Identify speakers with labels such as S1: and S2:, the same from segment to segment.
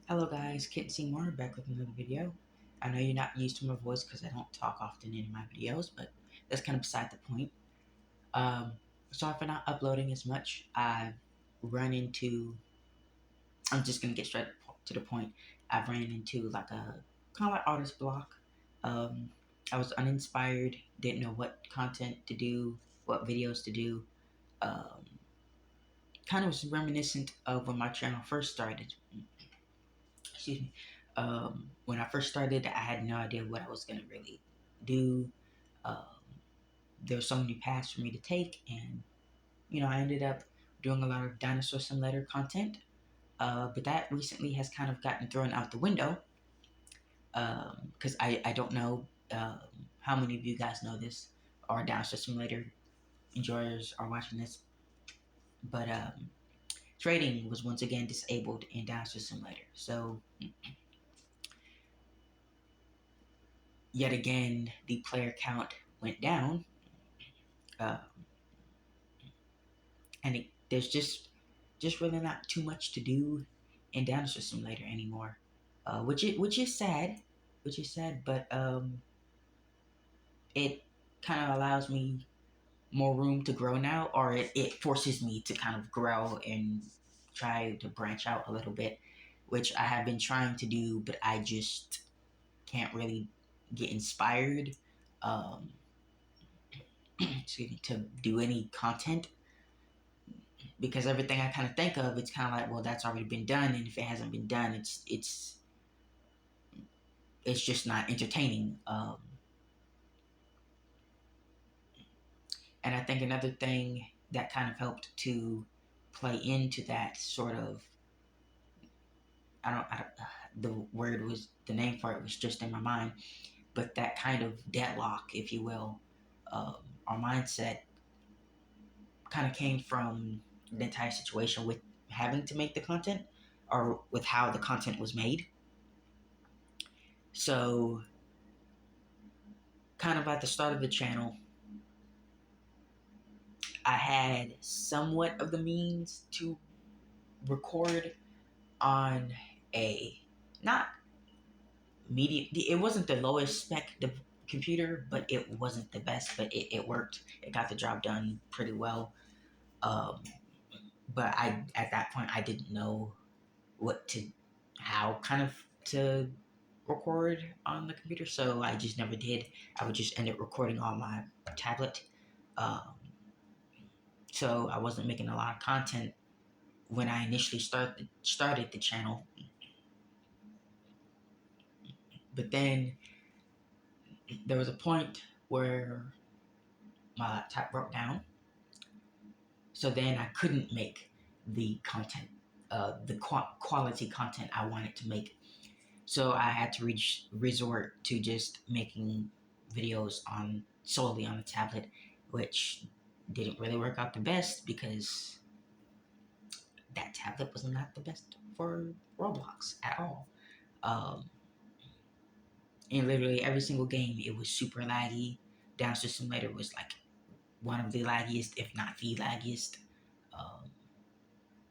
S1: Hello guys, Kit Seymour back with another video. I know you're not used to my voice because I don't talk often in my videos, but that's kind of beside the point. Um, Sorry for not uploading as much. I've run into, I'm just going to get straight to the point. I've ran into like a kind of like artist block. Um, I was uninspired, didn't know what content to do, what videos to do. Um, Kind of was reminiscent of when my channel first started. Excuse me. When I first started, I had no idea what I was gonna really do. Um, there were so many paths for me to take, and I ended up doing a lot of dinosaur simulator content. But that recently has kind of gotten thrown out the window because I don't know how many of you guys know this or dinosaur simulator enjoyers are watching this, but trading was once again disabled in dinosaur simulator. So yet again, the player count went down, uh, and there's just really not too much to do in Dinosaur Simulator anymore, which is sad, but it kind of allows me more room to grow now, or it forces me to kind of grow and try to branch out a little bit, which I have been trying to do, but I just can't really get inspired. Um, Excuse me, to do any content because everything I kind of think of, it's kind of like, well, that's already been done, and if it hasn't been done, it's just not entertaining. And I think another thing that kind of helped to play into that sort of, I don't the word was the name for it was just in my mind, but that kind of deadlock, if you will, um, our mindset kind of came from the entire situation with having to make the content or with how the content was made. So kind of at the start of the channel, I had somewhat of the means to record on a not medium. It wasn't the lowest spec computer, but it wasn't the best. But it worked. It got the job done pretty well. Um, but I at that point I didn't know what to how kind of to record on the computer, so I just never did. I would just end up recording on my tablet. Um, so I wasn't making a lot of content when I initially started the channel. But then there was a point where my laptop broke down, so then I couldn't make the content, the quality content I wanted to make. So I had to resort to just making videos on solely on the tablet, which didn't really work out the best because that tablet was not the best for Roblox at all. Um, in literally every single game, it was super laggy. Dinosaur Simulator was like one of the laggiest, if not the laggiest. Um,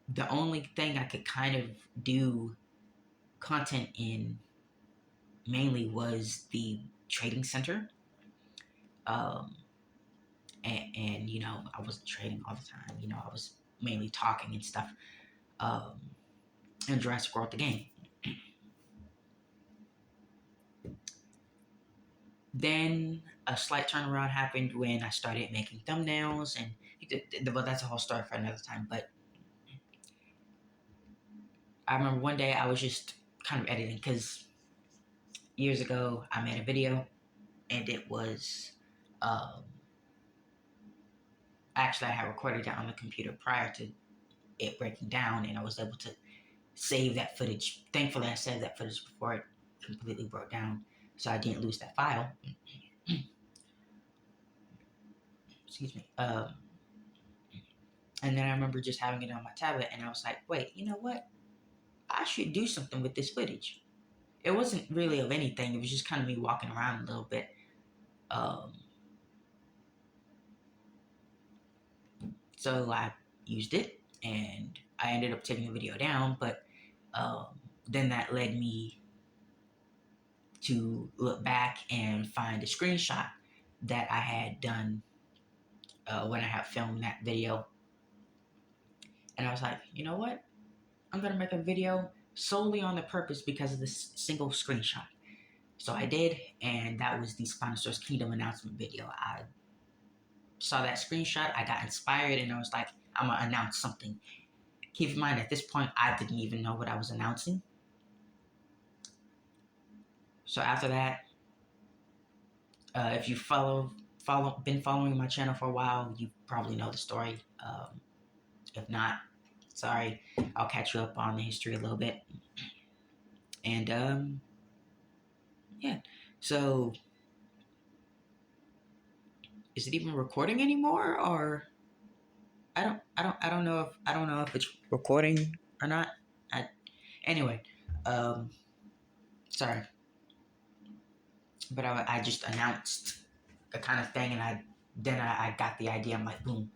S1: the only thing I could kind of do content in mainly was the trading center. Um, and I wasn't trading all the time. I was mainly talking and stuff. Um, and Jurassic World the game. Then a slight turnaround happened when I started making thumbnails, and well, that's a whole story for another time. But I remember one day I was just kind of editing because years ago I made a video, and it was um, actually I had recorded it on the computer prior to it breaking down, and I was able to save that footage. Thankfully, I saved that footage before it completely broke down, so I didn't lose that file. Excuse me. And then I remember just having it on my tablet, and I was like, wait, you know what? I should do something with this footage. It wasn't really of anything. It was just kind of me walking around a little bit. Um, so I used it, and I ended up taking the video down. But um, then that led me to look back and find a screenshot that I had done when I had filmed that video. And I was like, you know what? I'm going to make a video solely on the purpose because of this single screenshot. So I did, and that was the Spinosaurus Kingdom announcement video. I saw that screenshot, I got inspired, and I was like, I'm going to announce something. Keep in mind, at this point, I didn't even know what I was announcing. So after that, if you been following my channel for a while, you probably know the story. If not, sorry, I'll catch you up on the history a little bit. And yeah, so is it even recording anymore, or I don't know if it's recording or not. Anyway, sorry, but I just announced the kind of thing, and I got the idea. I'm like, boom,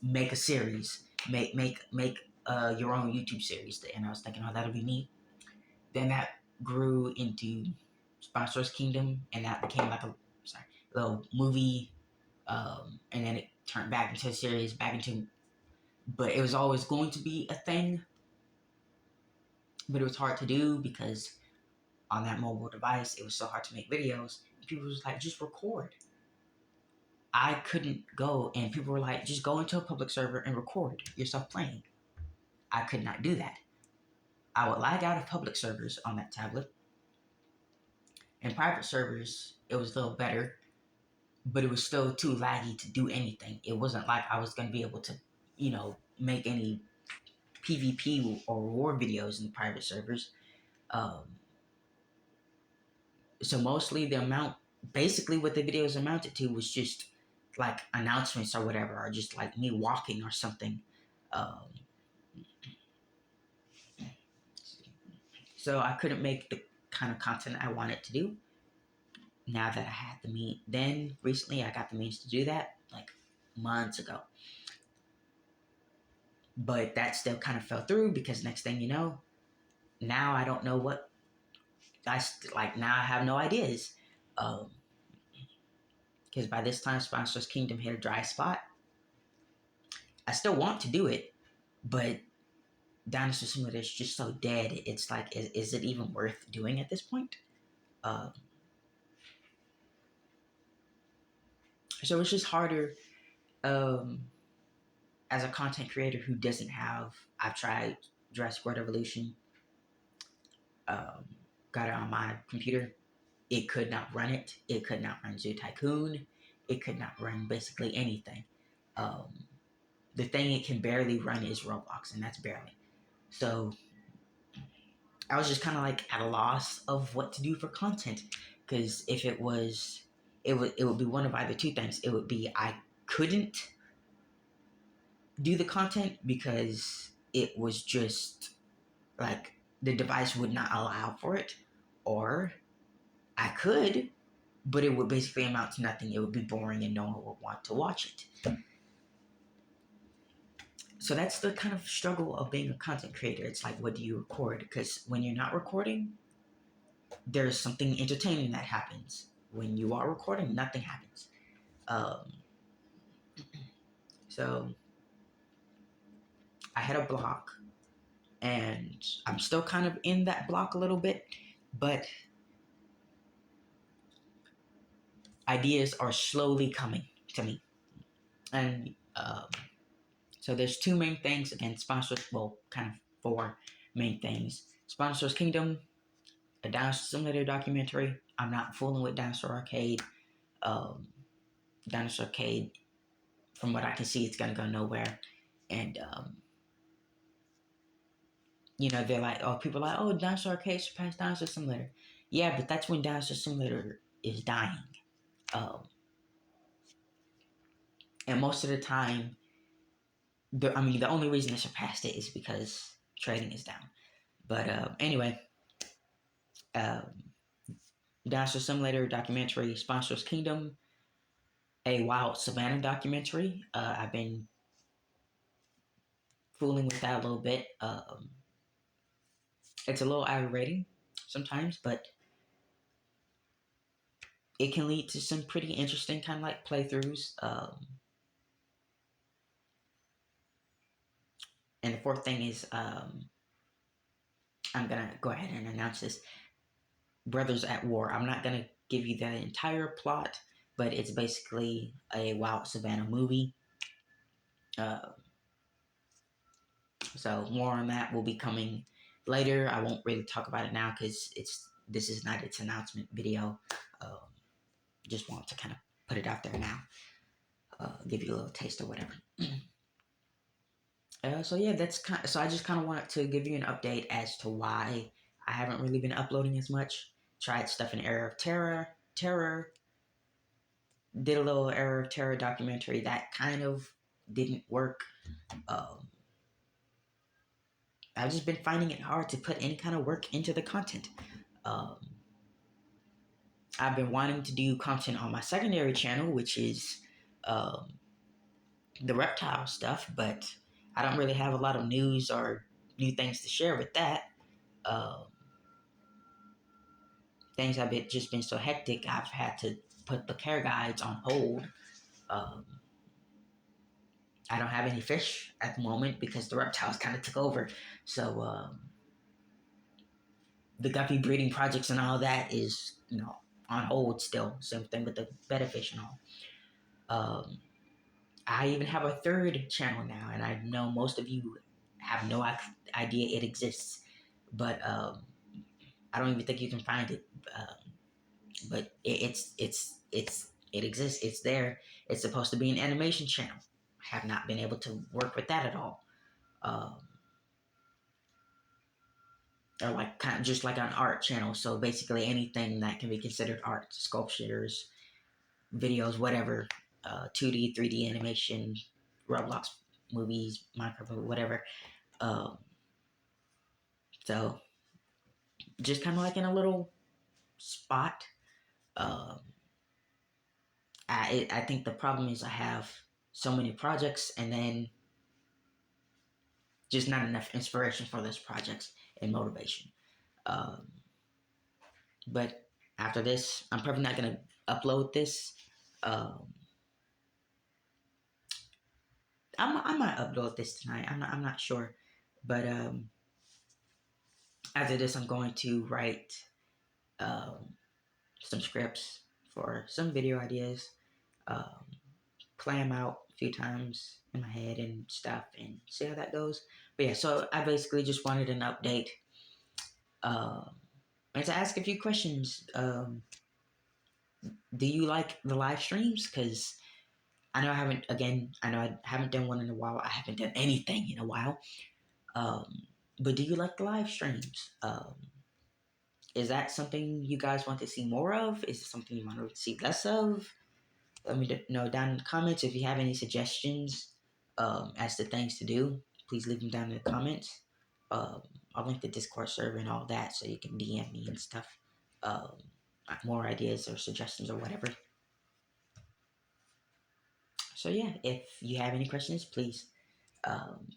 S1: make a series, make your own YouTube series. And I was thinking, oh, that'll be neat. Then that grew into Sponsors Kingdom, and that became like a little movie, and then it turned back into a series, but it was always going to be a thing, but it was hard to do because on that mobile device, it was so hard to make videos. People was like, just record. I couldn't go, and people were like, just go into a public server and record yourself playing. I could not do that. I would lag out of public servers on that tablet. In private servers, it was a little better, but it was still too laggy to do anything. It wasn't like I was going to be able to, make any PvP or war videos in the private servers. So mostly basically what the videos amounted to was just like announcements or whatever, or just like me walking or something. Um, so I couldn't make the kind of content I wanted to do. Now that I had the means, then recently I got the means to do that, like months ago. But that still kind of fell through because next thing you know, now I don't know what now I have no ideas. Because by this time, Sponsors Kingdom hit a dry spot. I still want to do it, but Dinosaur Simulator is just so dead. It's like, is it even worth doing at this point? So it's just harder as a content creator who doesn't have. I've tried Jurassic World Evolution, got it on my computer. It could not run it. It could not run Zoo Tycoon. It could not run basically anything. The thing it can barely run is Roblox, and that's barely. So I was just kind of like at a loss of what to do for content, because if it would be one of either two things. It would be I couldn't do the content because it was just like the device would not allow for it, or I could, but it would basically amount to nothing. It would be boring and no one would want to watch it. So that's the kind of struggle of being a content creator. It's like, what do you record? Because when you're not recording, there's something entertaining that happens. When you are recording, nothing happens. So I had a block, and I'm still kind of in that block a little bit, but ideas are slowly coming to me. And so there's two main things. Again, kind of four main things. Sponsors Kingdom, a Dinosaur Simulator documentary. I'm not fooling with Dinosaur Arcade. Dinosaur Arcade, from what I can see, it's gonna go nowhere. And they're like, oh, people are like, oh, Dinosaur Arcade surpassed Dinosaur Simulator. Yeah, but that's when Dinosaur Simulator is dying. And most of the time, the only reason it surpassed it is because trading is down. But anyway, Dinosaur Simulator documentary, Sponsors Kingdom, a Wild Savannah documentary. I've been fooling with that a little bit. It's a little aggravating sometimes, but it can lead to some pretty interesting kind of like playthroughs. And the fourth thing is, I'm gonna go ahead and announce this: Brothers at War. I'm not gonna give you the entire plot, but it's basically a Wild Savannah movie. Uh, so more on that will be coming later. I won't really talk about it now because this is not its announcement video. Um, just want to kind of put it out there now, give you a little taste or whatever. So yeah, so I just kind of wanted to give you an update as to why I haven't really been uploading as much. Tried stuff in Era of Terror, did a little Era of Terror documentary that kind of didn't work. Um, I've just been finding it hard to put any kind of work into the content. Um, I've been wanting to do content on my secondary channel, which is um, the reptile stuff, but I don't really have a lot of news or new things to share with that. Um, Things have just been so hectic, I've had to put the care guides on hold. Um, I don't have any fish at the moment because the reptiles kind of took over. So the guppy breeding projects and all that is, on hold still. Same thing with the betta fish and all. I even have a third channel now, and I know most of you have no idea it exists, but I don't even think you can find it. But it exists. It's there. It's supposed to be an animation channel. I have not been able to work with that at all. Um, or like kind of just like an art channel. So basically anything that can be considered art, sculptures, videos, whatever, 2D, 3D animation, Roblox movies, Minecraft, whatever. Um, so just kind of like in a little spot. Um, I think the problem is I have so many projects and then just not enough inspiration for those projects and motivation. Um, but after this, I'm probably not gonna upload this. Um, I might upload this tonight. I'm not sure, but after this, I'm going to write um, some scripts for some video ideas. Um, Play them out a few times in my head and stuff, and see how that goes. But yeah, so I basically just wanted an update. And to ask a few questions. Do you like the live streams? Because I know I haven't done one in a while. I haven't done anything in a while. Um, but do you like the live streams? Is that something you guys want to see more of? Is it something you want to see less of? Let me know down in the comments if you have any suggestions as to things to do. Please leave them down in the comments. Um, I'll link the Discord server and all that so you can DM me and stuff. Um, More ideas or suggestions or whatever. So yeah, if you have any questions, please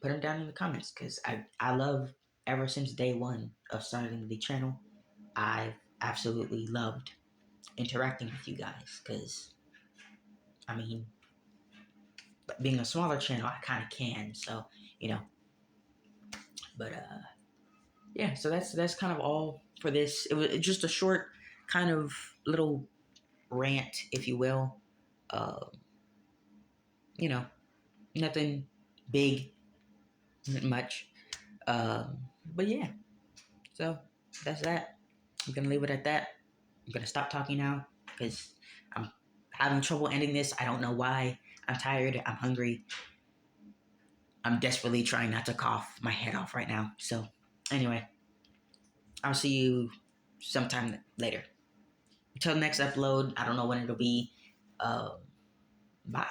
S1: put them down in the comments because I love ever since day one of starting the channel. I've absolutely loved interacting with you guys because I mean, being a smaller channel, I kind of can. So you know, but yeah. So that's kind of all for this. It was just a short kind of little rant, if you will. Uh, you know, nothing big, not much. But yeah. So that's that. I'm gonna leave it at that. I'm gonna stop talking now because I'm having trouble ending this. I don't know why. I'm tired. I'm hungry. I'm desperately trying not to cough my head off right now. So, anyway, I'll see you sometime later. Until the next upload, I don't know when it'll be. Uh, Bye.